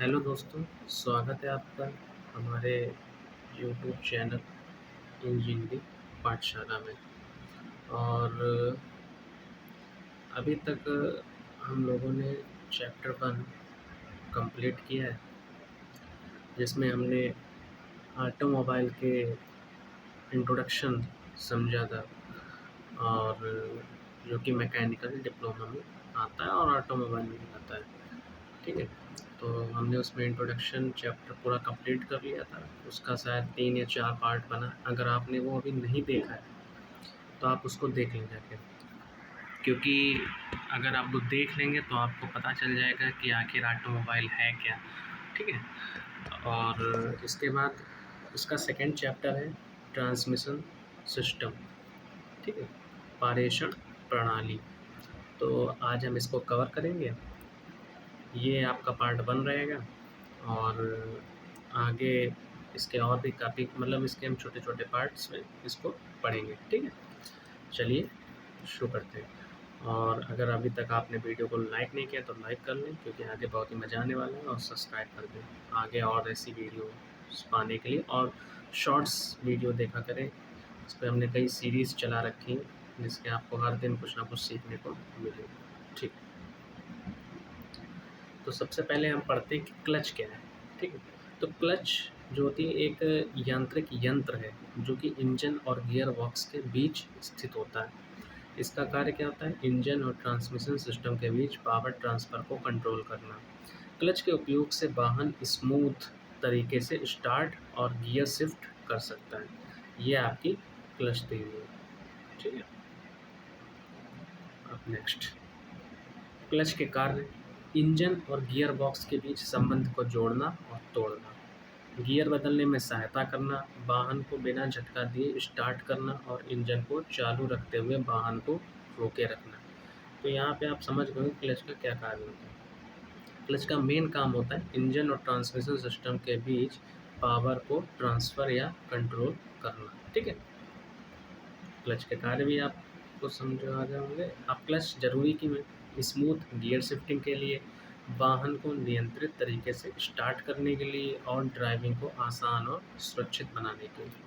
Hello दोस्तों, स्वागत है आपका हमारे यूट्यूब चैनल इंजीनियरिंग पाठशाला में। और अभी तक हम लोगों ने चैप्टर 1 कंप्लीट किया है, जिसमें हमने ऑटोमोबाइल के इंट्रोडक्शन समझा था, और जो कि मैकेनिकल डिप्लोमा में आता है और ऑटोमोबाइल में भी आता है। ठीक है, तो हमने उसमें इंट्रोडक्शन चैप्टर पूरा कंप्लीट कर लिया था। उसका शायद 3 या 4 पार्ट बना। अगर आपने वो अभी नहीं देखा है तो आप उसको देख लें जाके, क्योंकि अगर आप वो देख लेंगे तो आपको पता चल जाएगा कि आखिर ऑटोमोबाइल है क्या। ठीक है, और इसके बाद उसका सेकंड चैप्टर है ट्रांसमिशन सिस्टम। ठीक है, पारेषण प्रणाली। तो आज हम इसको कवर करेंगे। ये आपका पार्ट 1 रहेगा, और आगे इसके और भी काफ़ी इसके हम छोटे छोटे पार्ट्स में इसको पढ़ेंगे। ठीक है, चलिए शुरू करते हैं। और अगर अभी तक आपने वीडियो को लाइक नहीं किया तो लाइक कर लें, क्योंकि आगे बहुत ही मज़ा आने वाला है। और सब्सक्राइब कर दें आगे और ऐसी वीडियो पाने के लिए। और शॉर्ट्स वीडियो देखा करें, इस पर हमने कई सीरीज़ चला रखी हैं, जिसके आपको हर दिन कुछ ना कुछ सीखने को मिलेगा। ठीक, तो सबसे पहले हम पढ़ते हैं कि क्लच क्या है। ठीक है, तो क्लच जो होती है एक यांत्रिक यंत्र है, जो कि इंजन और गियर बॉक्स के बीच स्थित होता है। इसका कार्य क्या होता है? इंजन और ट्रांसमिशन सिस्टम के बीच पावर ट्रांसफ़र को कंट्रोल करना। क्लच के उपयोग से वाहन स्मूथ तरीके से स्टार्ट और गियर शिफ्ट कर सकता है। ये आपकी क्लच थ्योरी है। ठीक है, अब नेक्स्ट, क्लच के कार्य: इंजन और गियर बॉक्स के बीच संबंध को जोड़ना और तोड़ना, गियर बदलने में सहायता करना, वाहन को बिना झटका दिए स्टार्ट करना, और इंजन को चालू रखते हुए वाहन को रोके रखना। तो यहाँ पे आप समझ गए क्लच का क्या कार्य होता है। क्लच का मेन काम होता है इंजन और ट्रांसमिशन सिस्टम के बीच पावर को ट्रांसफ़र या कंट्रोल करना। ठीक है, क्लच के कार्य भी आपको समझ आ गए होंगे। अब क्लच जरूरी क्यों है? स्मूथ गियर शिफ्टिंग के लिए, वाहन को नियंत्रित तरीके से स्टार्ट करने के लिए, और ड्राइविंग को आसान और सुरक्षित बनाने के लिए।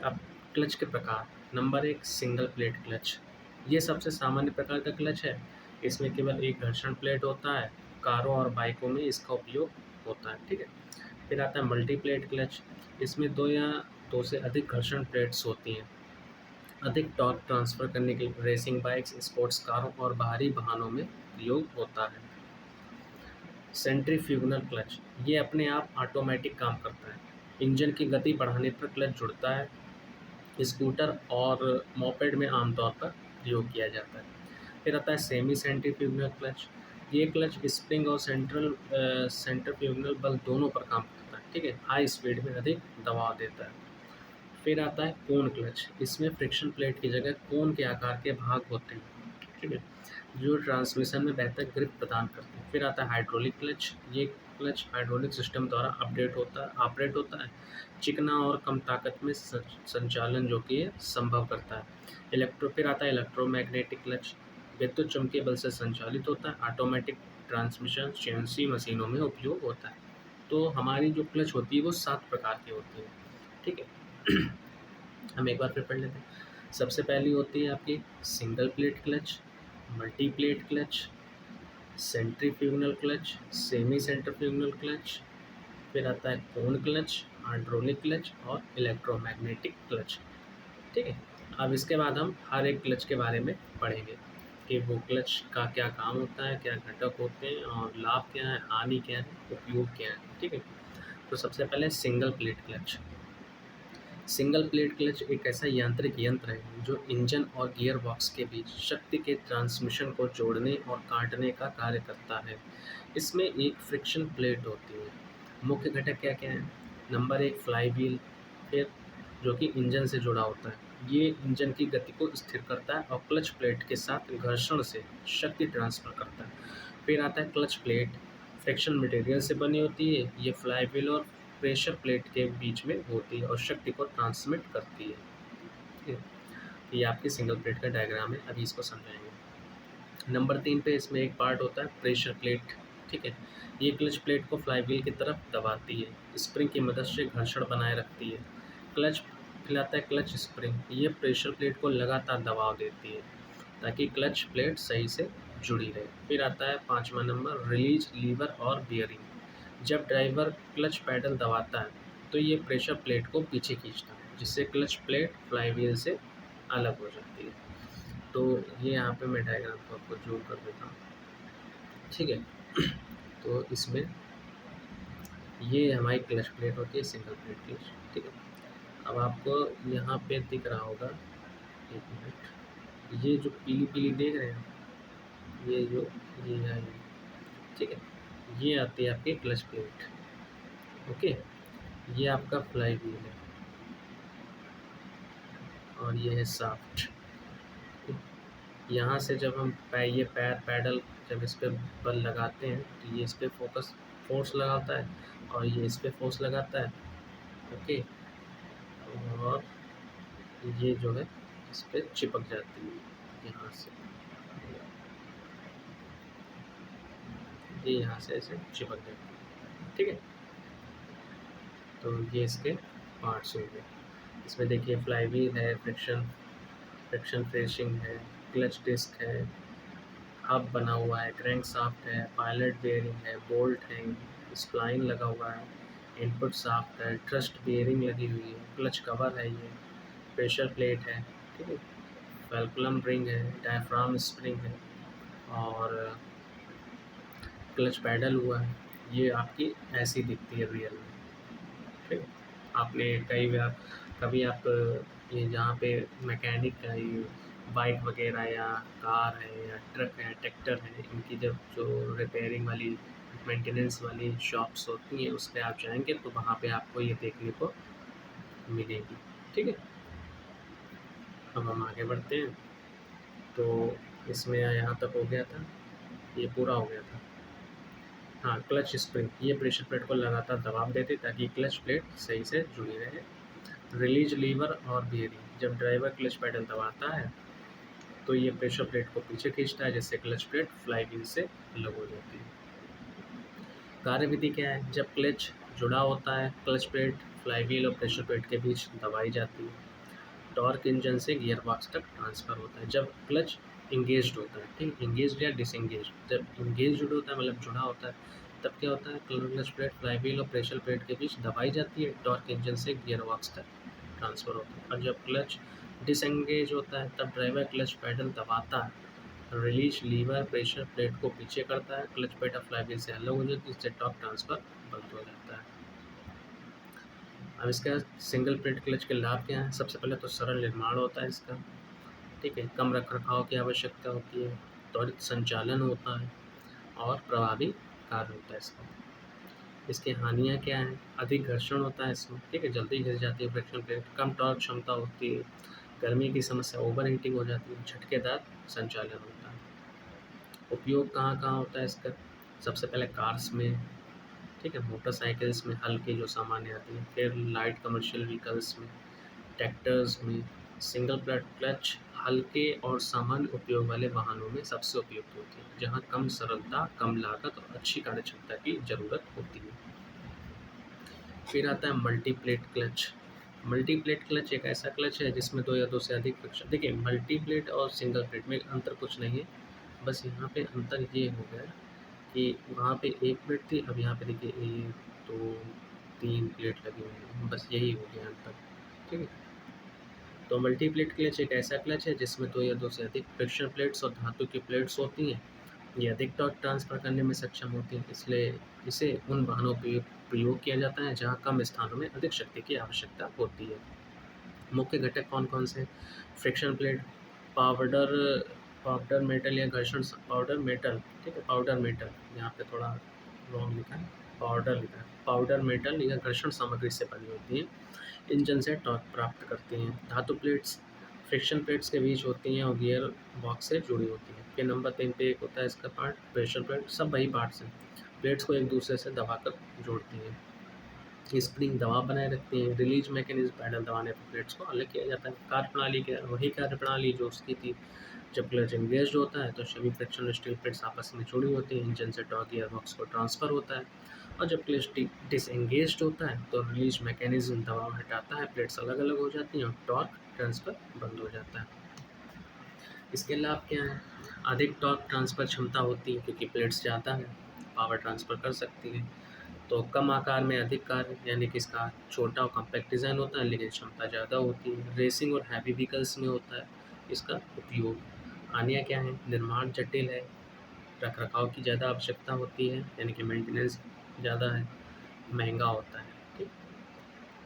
अब क्लच के प्रकार: नंबर 1, सिंगल प्लेट क्लच। ये सबसे सामान्य प्रकार का क्लच है। इसमें केवल एक घर्षण प्लेट होता है। कारों और बाइकों में इसका उपयोग होता है। ठीक है, फिर आता है मल्टी प्लेट क्लच। इसमें 2 या 2 से अधिक घर्षण प्लेट्स होती हैं। अधिक टॉर्क ट्रांसफ़र करने के लिए रेसिंग बाइक्स, स्पोर्ट्स कारों और बाहरी वाहनों में प्रयोग होता है। सेंट्रीफ्यूगल क्लच, ये अपने आप ऑटोमेटिक काम करता है। इंजन की गति बढ़ाने पर क्लच जुड़ता है। स्कूटर और मोपेड में आमतौर पर प्रयोग किया जाता है। फिर आता है सेमी सेंट्रीफ्यूगल क्लच। ये क्लच स्प्रिंग और सेंट्रीफ्यूगल बल दोनों पर काम करता है। ठीक है, हाई स्पीड में अधिक दबाव देता है। फिर आता है कोन क्लच। इसमें फ्रिक्शन प्लेट की जगह कोन के आकार के भाग होते हैं। ठीक है, जो ट्रांसमिशन में बेहतर ग्रिप प्रदान करते हैं। फिर आता है हाइड्रोलिक क्लच। ये क्लच हाइड्रोलिक सिस्टम द्वारा ऑपरेट होता है। चिकना और कम ताकत में संचालन जो कि ये संभव करता है। फिर आता है इलेक्ट्रोमैग्नेटिक क्लच। विद्युत चुम्बकीय बल से संचालित होता है। ऑटोमेटिक ट्रांसमिशन सीएनसी मशीनों में उपयोग होता है। तो हमारी जो क्लच होती है वो 7 प्रकार की होती है। ठीक है, हम एक बार फिर पढ़ लेते हैं। सबसे पहली होती है आपकी single plate clutch, multi plate clutch, centrifugal clutch, semi centrifugal clutch. फिर आता है कोन क्लच, हाइड्रोलिक क्लच और इलेक्ट्रोमैग्नेटिक क्लच। ठीक है, अब इसके बाद हम हर एक क्लच के बारे में पढ़ेंगे कि वो क्लच का क्या काम होता है, क्या घटक होते हैं, और लाभ क्या है, हानि क्या है, उपयोग क्या है। ठीक है, तो सबसे पहले single plate clutch. Single plate clutch एक ऐसा यांत्रिक यंत्र है जो इंजन और गियर बॉक्स के बीच शक्ति के ट्रांसमिशन को जोड़ने और काटने का कार्य करता है। इसमें एक फ्रिक्शन प्लेट होती है। मुख्य घटक क्या क्या हैं? नंबर 1, फ्लाई व्हील, फिर जो कि इंजन से जुड़ा होता है। ये इंजन की गति को स्थिर करता है और क्लच प्लेट के साथ घर्षण से शक्ति ट्रांसफ़र करता है। फिर आता है क्लच प्लेट, फ्रिक्शन मटेरियल से बनी होती है। ये फ्लाई व्हील और प्रेशर प्लेट के बीच में होती है और शक्ति को ट्रांसमिट करती है। ठीक है, ये आपकी सिंगल प्लेट का डायग्राम है, अभी इसको समझाएंगे। नंबर 3 पे इसमें एक पार्ट होता है प्रेशर प्लेट। ठीक है। ये क्लच प्लेट को फ्लाईव्हील की तरफ दबाती है, स्प्रिंग की मदद से घर्षण बनाए रखती है। क्लच खिलाता है क्लच स्प्रिंग, ये प्रेशर प्लेट को लगातार दबाव देती है ताकि क्लच प्लेट सही से जुड़ी रहे। फिर आता है 5वां नंबर, रिलीज लीवर और बियरिंग। जब ड्राइवर क्लच पैडल दबाता है तो ये प्रेशर प्लेट को पीछे खींचता है, जिससे क्लच प्लेट फ्लाईव्हील से अलग हो जाती है। तो ये यहाँ पे मैं डायग्राम को आपको जूम कर देता हूँ, ठीक है। तो इसमें ये हमारी क्लच प्लेट होती है, सिंगल प्लेट क्लच, ठीक है। अब आपको यहाँ पे दिख रहा होगा, एक मिनट, ये जो पीली पीली देख रहे हैं, ये जो ये है, ठीक है, ये आती है आपकी क्लच प्लेट, ओके। ये आपका फ्लाई व्हील है और ये है शाफ्ट। यहाँ से जब हम ये पैर पैडल जब इस पर बल लगाते हैं तो ये इस पर फोर्स लगाता है और ये इस पर फोर्स लगाता है, ओके। और ये जो है इस पर चिपक जाती है यहाँ से, ये यहाँ से ऐसे चिपक जाती है, ठीक है। तो ये इसके पार्ट्स हो गए। इसमें देखिए फ्लाई व्हील है, फ्रिक्शन फेसिंग है, क्लच डिस्क है, हब बना हुआ है, क्रैंक शाफ्ट है, पायलट बेयरिंग है, बोल्ट है, स्प्लाइन लगा हुआ है, इनपुट शाफ्ट है, थ्रस्ट बेयरिंग लगी हुई है, क्लच कवर है, ये प्रेशर प्लेट है, ठीक है, फैल्कुलम रिंग है, डायफ्राम स्प्रिंग है और क्लच पैडल हुआ है। ये आपकी ऐसी दिखती है रियल में, ठीक है। आपने कभी आप ये जहाँ पे मैकेनिक का ये बाइक वगैरह या कार है या ट्रक है, ट्रैक्टर है, इनकी जब जो रिपेयरिंग वाली मेंटेनेंस वाली शॉप्स होती हैं उस पर आप जाएंगे तो वहाँ पे आपको ये देखने को मिलेगी, ठीक है। अब हम आगे बढ़ते हैं। तो इसमें यहाँ तक हो गया था, ये पूरा हो गया था। हाँ, क्लच स्प्रिंग, ये प्रेशर प्लेट को लगातार दबाव देते ताकि क्लच प्लेट सही से जुड़ी रहे। रिलीज लीवर और बियरिंग, जब ड्राइवर क्लच पैडल दबाता है तो ये प्रेशर प्लेट को पीछे खींचता है, जिससे क्लच प्लेट फ्लाई व्हील से अलग हो जाती है। कार्यविधि क्या है, जब क्लच जुड़ा होता है क्लच प्लेट फ्लाई व्हील और प्रेशर प्लेट के बीच दबाई जाती है। टॉर्क इंजन से गियर बॉक्स तक ट्रांसफ़र होता है जब क्लच इंगेज्ड होता है, ठीक, इंगेज्ड या डिसंगेज। जब इंगेज्ड होता है मतलब जुड़ा होता है तब क्या होता है, क्लच प्लेट फ्लाई व्हील और प्रेशर प्लेट के बीच दबाई जाती है, टॉर्क इंजन से गियर बॉक्स तक ट्रांसफ़र होता है। और जब क्लच डिसंगेज होता है तब ड्राइवर क्लच पैडल दबाता है, रिलीज लीवर प्रेशर प्लेट को पीछे करता है, क्लच पैडल फ्लाई व्हील से अलग हो जाती है, इससे टॉर्क ट्रांसफ़र बंद हो जाता है। अब इसका सिंगल प्लेट क्लच के लाभ क्या हैं? सबसे पहले तो सरल निर्माण होता है इसका, ठीक है, कम रखरखाव की आवश्यकता होती है, त्वरित संचालन होता है और प्रभावी कार्य होता है इसका। इसकी हानियाँ क्या हैं? अधिक घर्षण होता है इसमें, ठीक है, जल्दी घिस जाती है फ्रिक्शन प्लेट, कम टॉर्क क्षमता होती है, गर्मी की समस्या, ओवर हीटिंग हो जाती है, झटकेदार संचालन होता है। उपयोग कहाँ कहाँ होता है इसका? सबसे पहले कार्स में, ठीक है, मोटरसाइकिल्स में हल्की जो सामान्य आती है, फिर लाइट कमर्शियल व्हीकल्स में, ट्रैक्टर्स में। सिंगल प्लेट क्लच हल्के और सामान्य उपयोग वाले वाहनों में सबसे उपयुक्त होती है, जहाँ कम सरलता, कम लागत और अच्छी कार्यक्षमता की ज़रूरत होती है। फिर आता है multi plate clutch. Multi plate clutch एक ऐसा क्लच है जिसमें दो या दो से अधिक फ्रिक्शन, देखिए मल्टी प्लेट और सिंगल प्लेट में अंतर कुछ नहीं है, बस यहाँ पे अंतर ये हो गया कि वहाँ पे एक प्लेट थी, अब यहाँ पे देखिए 1, 2, 3 प्लेट लगी हुई हैं, बस यही हो गया अंतर, ठीक है। तो मल्टी प्लेट क्लच एक ऐसा क्लच है जिसमें दो या दो से अधिक फ्रिक्शन प्लेट्स और धातु की प्लेट्स होती हैं। ये अधिक टॉर्क ट्रांसफ़र करने में सक्षम होती हैं, इसलिए इसे उन वाहनों पे प्रयोग किया जाता है जहाँ कम स्थानों में अधिक शक्ति की आवश्यकता होती है। मुख्य घटक कौन-कौन से? Friction plate, powder powder metal या घर्षण पाउडर मेटल, ठीक है, पाउडर मेटल, यहाँ पे थोड़ा रॉन्ग लिखा है, पाउडर लिखा है। पाउडर मेटल या घर्षण सामग्री से बनी होती है, इंजन से टॉर्क प्राप्त करती हैं। धातु प्लेट्स फ्रिक्शन प्लेट्स के बीच होती हैं और गियर बॉक्स से जुड़ी होती हैं। फिर नंबर 3 पे एक होता है इसका पार्ट, प्रेशर प्लेट, सब वही पार्ट्स हैं। प्लेट्स को एक दूसरे से दबाकर जोड़ती हैं। स्प्रिंग दबाव बनाए रखती है। रिलीज मैकेनिज्म पैडल दबाने पर प्लेट्स को अलग किया जाता है। कार्यप्रणाली के वही कार्यप्रणाली जो उसकी थी, जब क्लच एंगेज्ड होता है तो सभी फ्रिक्शनल स्टील प्लेट्स आपस में जुड़ी होती हैं, इंजन से टॉर्क गियरबॉक्स को ट्रांसफ़र होता है। और जब क्लच डिसएंगेज्ड होता है तो रिलीज मैकेनिज्म दबाव हटाता है, प्लेट्स अलग अलग हो जाती हैं और टॉर्क ट्रांसफ़र बंद हो जाता है। इसके लाभ क्या हैं? अधिक टॉर्क ट्रांसफ़र क्षमता होती है क्योंकि प्लेट्स ज़्यादा है, पावर ट्रांसफ़र कर सकती है। तो कम आकार में अधिक कार्य, यानी कि इसका छोटा और कॉम्पैक्ट डिज़ाइन होता है लेकिन क्षमता ज़्यादा होती है। रेसिंग और हैवी व्हीकल्स में होता है इसका उपयोग। हानियाँ क्या हैं? निर्माण जटिल है, रखरखाव की ज़्यादा आवश्यकता होती है, यानी कि मेंटेनेंस ज़्यादा है, महंगा होता है। ठीक।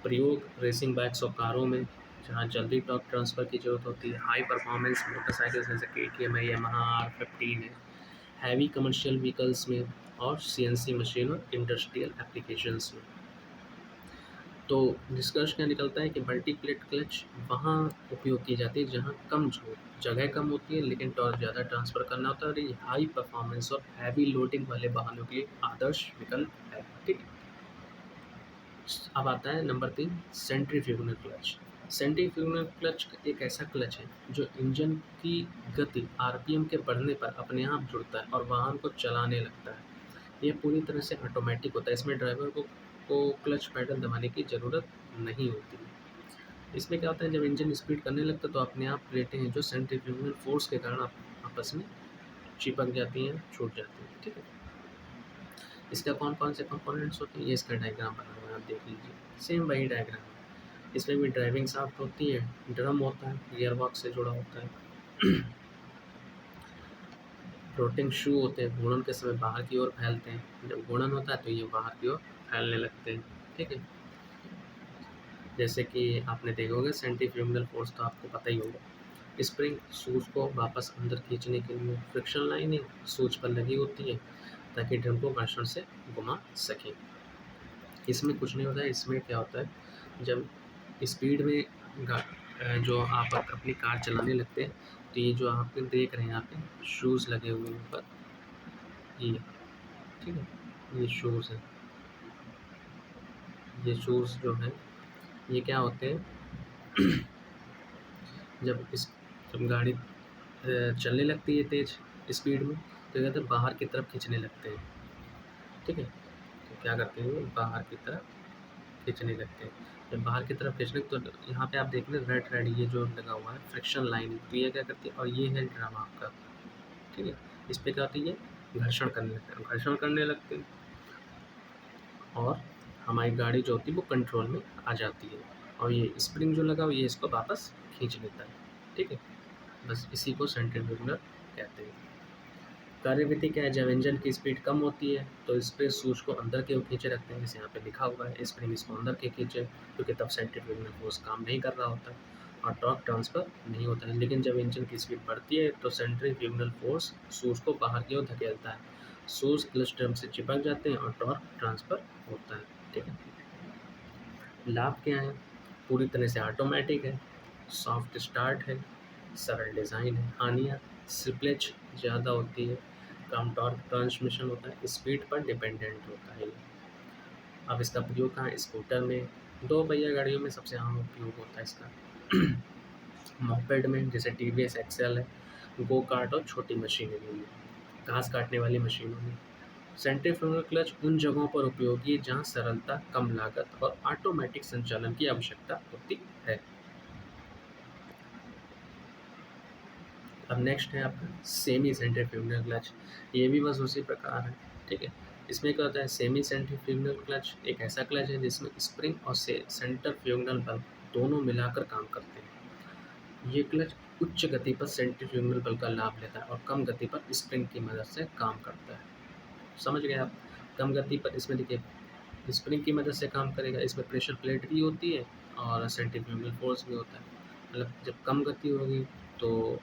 प्रयोग रेसिंग बाइक्स और कारों में, जहाँ जल्दी टॉर्क ट्रांसफ़र की ज़रूरत होती है। हाई परफॉर्मेंस मोटरसाइकिल्स जैसे केटीएम है, यामाहा R15 है। हैवी कमर्शियल व्हीकल्स में और सीएनसी मशीन और इंडस्ट्रियल एप्लीकेशंस में। तो निष्कर्ष क्या निकलता है कि मल्टी प्लेट क्लच वहाँ उपयोग की जाती है जहाँ कम जगह कम होती है लेकिन टॉर्क ज़्यादा ट्रांसफ़र करना होता है, और ये हाई परफॉर्मेंस और हैवी लोडिंग वाले वाहनों के लिए आदर्श विकल्प है। ठीक है। अब आता है number 3, centrifugal clutch. Centrifugal clutch एक ऐसा क्लच है जो इंजन की गति आरपीएम के बढ़ने पर अपने आप जुड़ता है और वाहन को चलाने लगता है। यह पूरी तरह से ऑटोमेटिक होता है, इसमें ड्राइवर को क्लच पैडल दबाने की ज़रूरत नहीं होती है। इसमें क्या होता है, जब इंजन स्पीड करने लगता है तो अपने आप प्लेटें हैं जो सेंट्रीफ्यूगल फोर्स के कारण आपस में चिपक जाती हैं, छूट जाती हैं। ठीक है। इसका कौन-कौन से कंपोनेंट्स होते हैं, ये इसका डायग्राम बना हुआ है, आप देख लीजिए। सेम वही डायग्राम है। इसमें भी ड्राइविंग शाफ्ट होती है, ड्रम होता है, गियर बॉक्स से जुड़ा होता है। फ्लोटिंग शू होते हैं, घूर्णन के समय बाहर की ओर फैलते हैं। जब घूर्णन होता है तो ये बाहर की ओर फैलने लगते हैं। ठीक है। जैसे कि आपने देखा होगा सेंट्रीफ्यूगल फोर्स, तो आपको पता ही होगा। स्प्रिंग शूज़ को वापस अंदर खींचने के लिए, फ्रिक्शन लाइनें शूज़ पर लगी होती है ताकि ड्रम को घर्षण से घुमा सकें। इसमें कुछ नहीं होता है, इसमें क्या होता है, जब स्पीड में जो आप अपनी कार चलाने लगते हैं तो ये जो आप देख रहे हैं यहाँ पे शूज़ लगे हुए हैं ऊपर, ये ठीक है, ये शूज़ हैं। ये शूज़ जो हैं ये क्या होते हैं, जब जब गाड़ी चलने लगती है तेज़ स्पीड में तो क्या कहते हैं, बाहर की तरफ खींचने लगते हैं। ठीक है। तो क्या करते हैं, ये बाहर की तरफ खींचने लगते हैं। जब बाहर की तरफ खींचने तो यहाँ पे आप देख लें रेड रेड ये जो लगा हुआ है फ्रिक्शन लाइन, तो ये क्या करती है, और ये है ड्रम आपका। ठीक है। इस पे क्या होती है, ये घर्षण करने लगते हैं, घर्षण करने लगते हैं और हमारी गाड़ी जो होती है वो कंट्रोल में आ जाती है, और ये स्प्रिंग जो लगा हुआ ये इसको वापस खींच लेता है। ठीक है। बस इसी को सेंट्रीफ्यूगल कहते हैं। कार्यविधि क्या है, जब इंजन की स्पीड कम होती है तो स्प्रिंग शूज़ को अंदर की ओर खींचे रखते हैं, जैसे यहाँ पे लिखा हुआ है, स्प्रिंग इसको अंदर के खींचे, क्योंकि तब सेंट्रीफ्यूगल फोर्स काम नहीं कर रहा होता है और टॉर्क ट्रांसफ़र नहीं होता है। लेकिन जब इंजन की स्पीड बढ़ती है तो सेंट्रीफ्यूगल फोर्स शूज़ को बाहर की ओर धकेलता है, शूज़ क्लच ड्रम से चिपक जाते हैं और टॉर्क ट्रांसफ़र होता है। ठीक है। लाभ क्या है, पूरी तरह से ऑटोमेटिक है, सॉफ्ट स्टार्ट है, सरल डिज़ाइन है। हानियाँ, स्लिपलेज ज़्यादा होती है, कम टॉर्क ट्रांसमिशन होता है, स्पीड पर डिपेंडेंट होता है ये। अब इसका प्रयोग कहाँ है, स्कूटर में, दो पहिया गाड़ियों में सबसे आम उपयोग होता है इसका। मॉपेड में जैसे टीवीएस एक्सेल है, गो कार्ट और छोटी मशीनरी में, घास काटने वाली मशीनों में। सेंट्रीफ्यूगल क्लच उन जगहों पर उपयोगी है जहाँ सरलता, कम लागत और ऑटोमेटिक संचालन की आवश्यकता होती है। अब नेक्स्ट है आपका सेमी सेंट्रीफ्यूगल क्लच। ये भी बस उसी प्रकार है। ठीक है। इसमें क्या होता है, सेमी सेंट्रीफ्यूगल क्लच एक ऐसा क्लच है जिसमें स्प्रिंग और सेंट्रीफ्यूगल बल दोनों मिलाकर काम करते हैं। ये क्लच उच्च गति पर सेंट्रीफ्यूगल बल का लाभ लेता है और कम गति पर स्प्रिंग की मदद से काम करता है। समझ गए आप। कम गति पर इसमें देखिए स्प्रिंग की मदद से काम करेगा, इसमें प्रेशर प्लेट भी होती है और सेंट्रीफ्यूगल फोर्स भी होता है। मतलब जब कम गति होगी तो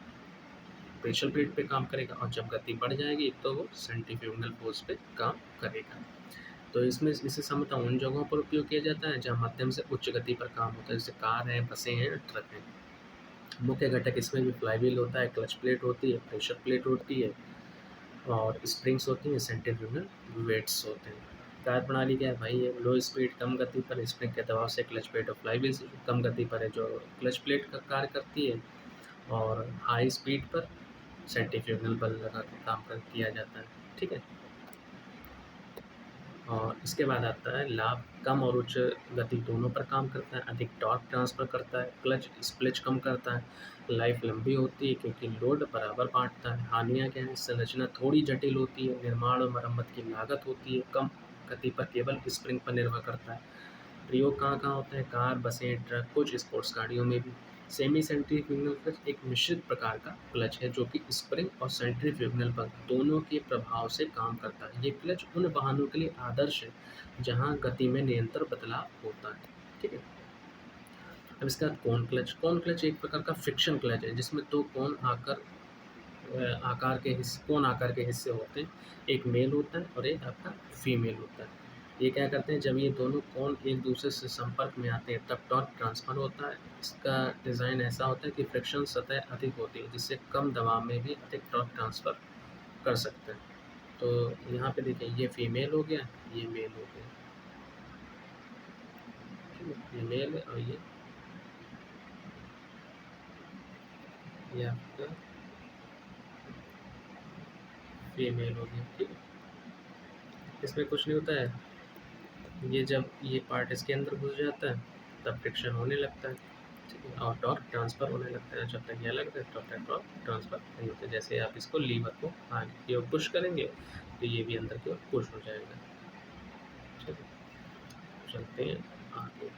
प्रेशर प्लेट पे काम करेगा और जब गति बढ़ जाएगी तो वो सेंट्रीफ्यूगल फोर्स पे काम करेगा। तो इसमें इसे सामान्यतः उन जगहों पर उपयोग किया जाता है जहाँ मध्यम से उच्च गति पर काम होता है, जैसे कार है, बसें हैं, ट्रक हैं। मुख्य घटक इसमें भी फ्लाईव्हील होता है, क्लच प्लेट होती है, प्रेशर प्लेट होती है और स्प्रिंग्स होती हैं, सेंट्रीफ्यूगल वेट्स होते हैं। कार्य प्रणाली क्या है भाई, ये लो स्पीड कम गति पर स्प्रिंग के दबाव से क्लच प्लेट और फ्लाईव्हील कम गति पर है जो क्लच प्लेट का कार्य करती है, और हाई स्पीड पर सेंट्रीफ्यूगल बल लगा के काम कर किया जाता है, ठीक है। और इसके बाद आता है लाभ, कम और उच्च गति दोनों पर काम करता है, अधिक टॉर्क ट्रांसफ़र करता है, क्लच स्प्लिच कम करता है, लाइफ लंबी होती है क्योंकि लोड बराबर बाँटता है। हानियाँ क्या हैं? संरचना थोड़ी जटिल होती है, निर्माण और मरम्मत की लागत होती है, कम गति पर केवल स्प्रिंग पर निर्भर करता है। प्रयोग कहाँ-कहाँ होता है? कार, बसें, ट्रक, कुछ स्पोर्ट्स गाड़ियों में भी। सेमी सेंट्रीफ्यूगल क्लच एक मिश्रित प्रकार का क्लच है जो कि स्प्रिंग और सेंट्रीफ्यूगल बल दोनों के प्रभाव से काम करता है। ये क्लच उन वाहनों के लिए आदर्श है जहाँ गति में निरंतर बदलाव होता है, ठीक है। अब इसके बाद कोन क्लच एक प्रकार का फ्रिक्शन क्लच है जिसमें दो कोन आकार के हिस्से होते हैं, एक मेल होता है और एक आपका फीमेल होता है। ये क्या करते हैं, जब ये दोनों कोन एक दूसरे से संपर्क में आते हैं तब टॉर्क ट्रांसफ़र होता है। इसका डिज़ाइन ऐसा होता है कि फ्रिक्शन सतह अधिक होती है जिससे कम दबाव में भी अधिक टॉर्क ट्रांसफ़र कर सकते हैं। तो यहाँ पे देखिए ये फीमेल हो गया, ये मेल हो गया, ठीक है। ये मेल है और ये आपका फीमेल हो गया, ठीक है। इसमें कुछ नहीं होता है, ये जब ये पार्ट इसके अंदर घुस जाता है तब फ्रिक्शन होने लगता है, ठीक है, और टॉर्क ट्रांसफ़र होने लगता है। जब तक ये अलग है तब तक टॉर्क ट्रांसफ़र नहीं होता। जैसे आप इसको लीवर को आगे की ओर पुश करेंगे तो ये भी अंदर की ओर पुश हो जाएगा। चलिए चलते हैं आगे।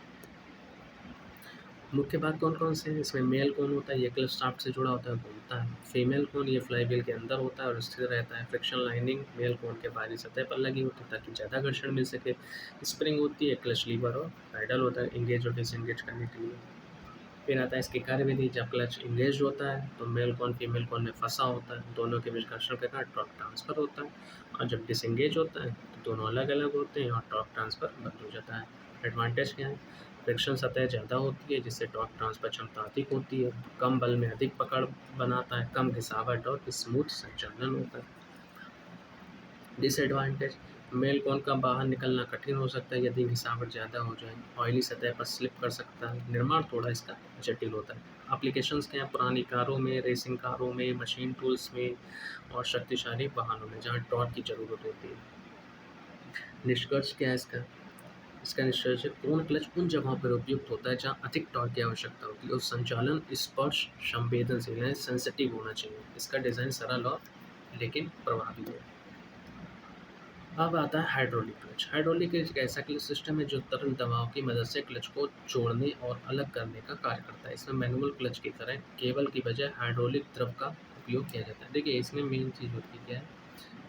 मुख्य भाग कौन-कौन से हैं? इसमें मेल कोन होता है, ये क्लच शाफ्ट से जुड़ा होता है, घूमता है। फीमेल कोन ये फ्लाईव्हील के अंदर होता है और स्थिर रहता है। फ्रिक्शन लाइनिंग मेल कोन के बाहरी सतह पर लगी होती है ताकि ज़्यादा घर्षण मिल सके। स्प्रिंग होती है, क्लच लीवर और पैडल होता है एंगेज और डिसएंगेज करने के लिए। फिर आता है इसकी कार्यविधि। जब क्लच इंगेज होता है तो मेल कॉन फीमेल कॉन में फंसा होता है, दोनों के बीच घर्षण के कारण टॉर्क ट्रांसफ़र होता है। और जब डिसएंगेज होता है तो दोनों अलग अलग होते हैं और टॉर्क ट्रांसफ़र बंद हो जाता है। एडवांटेज क्या है? फ्रिक्शन सतह ज़्यादा होती है जिससे टॉर्क ट्रांसफ़र क्षमता अधिक होती है, कम बल में अधिक पकड़ बनाता है, कम घिसावट और स्मूथ संचालन होता है। डिसएडवांटेज, मेल कोन का बाहर निकलना कठिन हो सकता है यदि घिसावट ज़्यादा हो जाए, ऑयली सतह पर स्लिप कर सकता है, निर्माण थोड़ा इसका जटिल होता है। एप्लीकेशंस क्या हैं? पुरानी कारों में, रेसिंग कारों में, मशीन टूल्स में और शक्तिशाली वाहनों में जहाँ टॉर्क की ज़रूरत होती है। निष्कर्ष क्या है इसका? इसका निष्कर्ष है कोन क्लच उन जगहों पर उपयुक्त होता है जहाँ अधिक टॉर्क की आवश्यकता होती है और संचालन स्पर्श संवेदनशील है, सेंसिटिव होना चाहिए। इसका डिज़ाइन सरल और लेकिन प्रभावी है। अब आता है हाइड्रोलिक क्लच। हाइड्रोलिक एक ऐसा क्लच सिस्टम है जो तरल दबाव की मदद से क्लच को जोड़ने और अलग करने का कार्य करता है। इसमें मैनुअल क्लच की तरह केबल की बजाय हाइड्रोलिक द्रव का उपयोग किया जाता है। देखिए इसमें मेन चीज़ होती है क्या है,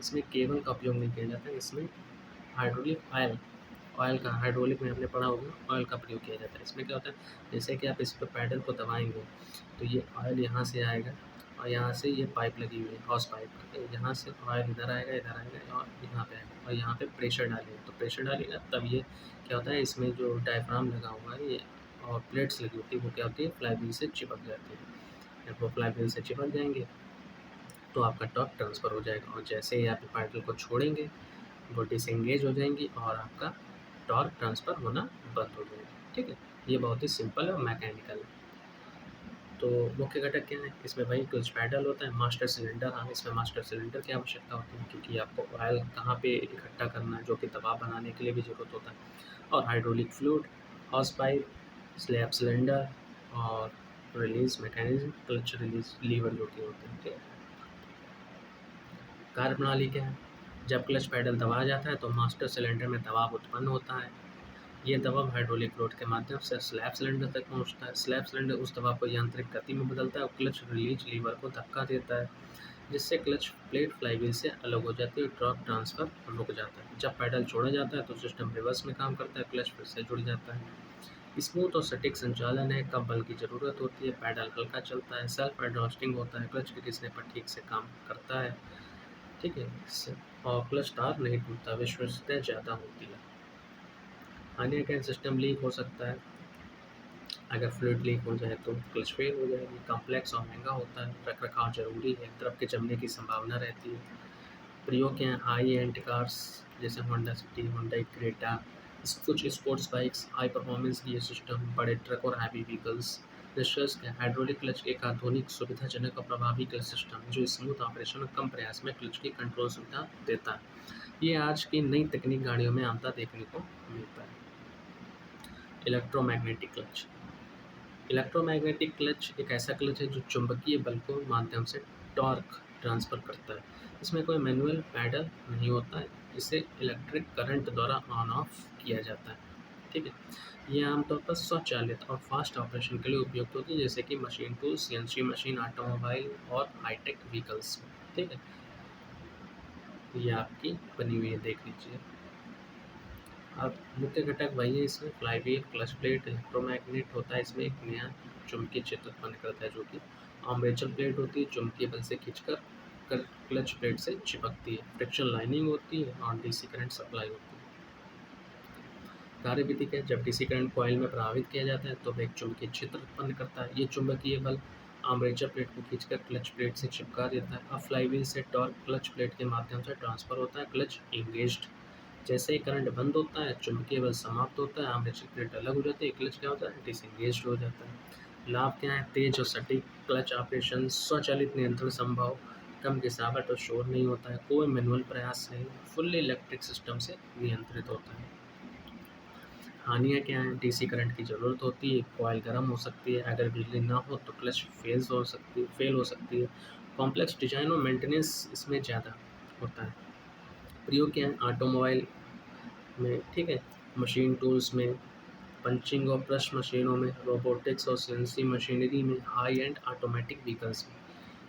इसमें केबल का उपयोग नहीं किया जाता है, इसमें हाइड्रोलिक ऑयल ऑयल का हाइड्रोलिक में आपने पढ़ा होगा ऑयल का प्रयोग किया जाता है। इसमें क्या होता है, जैसे कि आप इस पे पैडल को दबाएँगे तो ये ऑयल यहाँ से आएगा और यहाँ से ये पाइप लगी हुई है हॉस पाइप, ठीक है? यहाँ से ऑयल इधर आएगा और यहाँ पे आएगा और यहाँ पे प्रेशर डालेंगे तो प्रेशर डालेगा तब ये क्या होता है, इसमें जो डायफ्राम लगा हुआ है ये और प्लेट्स लगी होती है वो क्या होती है, फ्लाईव्हील से चिपक जाती है। जब वो फ्लाईव्हील से चिपक जाएँगे तो आपका टॉर्क ट्रांसफ़र हो जाएगा और जैसे ही आप पैडल को छोड़ेंगे वो डिसएंगेज हो जाएंगी और आपका टॉर्क ट्रांसफ़र होना बंद हो जाएगा, ठीक है। ये बहुत ही सिंपल है और मैकेनिकल है। तो मुख्य घटक क्या है? इसमें वही क्लच पैडल होता है, मास्टर सिलेंडर, हाँ, इसमें मास्टर सिलेंडर की आवश्यकता होती है क्योंकि आपको ऑयल कहाँ पे इकट्ठा करना है जो कि दबाव बनाने के लिए भी ज़रूरत होता है, और hydraulic fluid, hose pipe, slave cylinder और release mechanism, clutch release lever जो कि होते हैं, ठीक है। कार्यप्रणाली क्या है? जब क्लच पैडल दबाया जाता है तो मास्टर सिलेंडर में दबाव उत्पन्न होता है। ये दबाव हाइड्रोलिक फ्लूइड के माध्यम से स्लैब सिलेंडर तक पहुंचता है। स्लैब सिलेंडर उस दबाव को यांत्रिक गति में बदलता है और क्लच रिलीज लीवर को धक्का देता है जिससे क्लच प्लेट फ्लाईव्हील से अलग हो जाती है और टॉर्क ट्रांसफर रुक जाता है। जब पैडल छोड़ा जाता है तो सिस्टम रिवर्स में काम करता है, क्लच फिर से जुड़ जाता है। स्मूथ और सटीक संचालन है, कम बल की ज़रूरत होती है, पैडल हल्का चलता है, सेल्फ एडजस्टिंग होता है, क्लच के घिसने पर ठीक से काम करता है, ठीक है। और क्लच तार नहीं टूटता, विश्वसनीयता ज़्यादा होती है। हानियाँ क्या, सिस्टम लीक हो सकता है, अगर फ्लूइड लीक हो जाए तो क्लच फेल हो जाएगी, कॉम्प्लेक्स और महंगा होता है, रखरखाव ज़रूरी है, द्रव के जमने की संभावना रहती है। प्रयोग क्या है, हाई एंड कार्स जैसे होंडा सिटी, होंडा क्रेटा, कुछ sports bikes, high performance gear system, बड़े ट्रक और हैवी व्हीकल्स, निष्कर्ष क्या, हाइड्रोलिक क्लच एक आधुनिक सुविधाजनक और प्रभावी क्लच सिस्टम है जो स्मूथ ऑपरेशन और कम प्रयास में क्लच की कंट्रोल सुविधा देता है। ये आज की नई तकनीक गाड़ियों में आमतौर देखने को मिलता है। Electromagnetic clutch. इलेक्ट्रोमैग्नेटिक क्लच एक ऐसा क्लच है जो चुंबकीय बल को माध्यम से टॉर्क ट्रांसफर करता है। इसमें कोई मैनुअल पैडल नहीं होता है, इसे इलेक्ट्रिक करंट द्वारा ऑन ऑफ किया जाता है। ठीक है, ये आमतौर पर स्वचालित और फास्ट ऑपरेशन के लिए उपयुक्त होती है, जैसे कि machine tool, CNC machine, automobile और हाईटेक व्हीकल्स में। ठीक है, ये आपकी बनी हुई है, देख लीजिए। अब मुख्य घटक वही है इसमें, फ्लाईव्हील, क्लच प्लेट, इलेक्ट्रोमैग्नेट होता है इसमें, एक नया चुंबकीय क्षेत्र उत्पन्न करता है जो कि आर्मेचर प्लेट होती है, चुंबकीय बल से खींचकर क्लच प्लेट से चिपकती है, फ्रिक्शन लाइनिंग होती है और डीसी करंट सप्लाई होती है। कार्यविधि क्या है, जब डीसी करंट कॉइल में प्रभावित किया जाता है तो वह एक चुंबकीय क्षेत्र उत्पन्न करता है। ये चुंबकीय बल आर्मेचर प्लेट को खींचकर क्लच प्लेट से चिपका देता है। अब फ्लाईव्हील से टॉर्क क्लच प्लेट के माध्यम से ट्रांसफर होता है, क्लच इंगेज्ड। जैसे ही करंट बंद होता है, चुंबकीय बल समाप्त होता है, आर्मेचर प्लेट अलग हो जाती है, क्लच क्या होता है, डिसएंगेज्ड हो जाता है। लाभ क्या है, तेज और सटीक क्लच ऑपरेशन, स्वचालित नियंत्रण संभव, कम गिरावट और शोर नहीं होता है, कोई मैनुअल प्रयास नहीं, फुल्ली इलेक्ट्रिक सिस्टम से नियंत्रित होता है। हानियाँ क्या हैं, डीसी करंट की ज़रूरत होती है, कॉइल गर्म हो सकती है, अगर बिजली ना हो तो क्लच फेल हो सकती है। कॉम्प्लेक्स डिज़ाइन और मेंटेनेंस इसमें ज़्यादा होता है। प्रयोग क्या है, ऑटोमोबाइल में, ठीक है, मशीन टूल्स में, पंचिंग और प्रेस मशीनों में, रोबोटिक्स और सीएनसी मशीनरी में, हाई एंड ऑटोमेटिक व्हीकल्स में।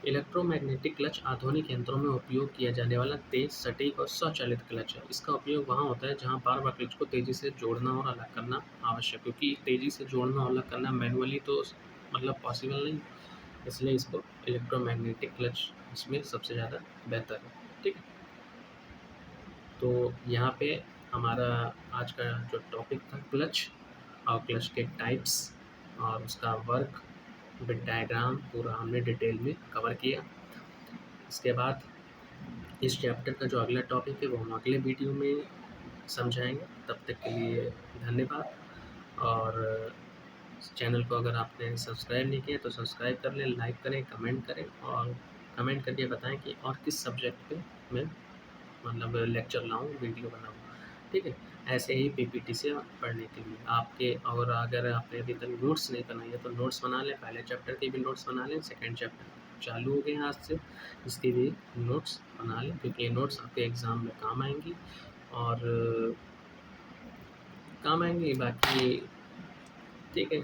इलेक्ट्रोमैग्नेटिक क्लच आधुनिक यंत्रों में उपयोग किया जाने वाला तेज, सटीक और स्वचालित क्लच है। इसका उपयोग वहाँ होता है जहाँ बार बार क्लच को तेज़ी से जोड़ना और अलग करना आवश्यक, क्योंकि तेज़ी से जोड़ना और अलग करना मैनुअली तो मतलब पॉसिबल नहीं, इसलिए इसको इलेक्ट्रोमैग्नेटिक क्लच इसमें सबसे ज़्यादा बेहतर है। ठीक है, तो यहाँ पे हमारा आज का जो टॉपिक था क्लच और क्लच के टाइप्स और उसका वर्क विद डायग्राम पूरा हमने डिटेल में कवर किया। इसके बाद इस चैप्टर का जो अगला टॉपिक है वो हम अगले वीडियो में समझाएंगे। तब तक के लिए धन्यवाद। और चैनल को अगर आपने सब्सक्राइब नहीं किया तो सब्सक्राइब कर लें, लाइक करें, कमेंट करें और कमेंट करके बताएं कि और किस सब्जेक्ट पे मैं मतलब लेक्चर लाऊं, वीडियो बनाऊं। ठीक है, ऐसे ही पीपीटी से पढ़ने के लिए आपके, और अगर आपने अभी तक नोट्स नहीं बनाई है तो नोट्स बना लें, पहले चैप्टर के भी नोट्स बना लें, सेकेंड चैप्टर चालू हो गए हैं आज से, इसके भी नोट्स बना लें, क्योंकि ये नोट्स आपके एग्ज़ाम में काम आएंगी और काम आएंगी। बाकी ठीक है,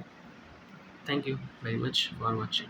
thank you very much for watching.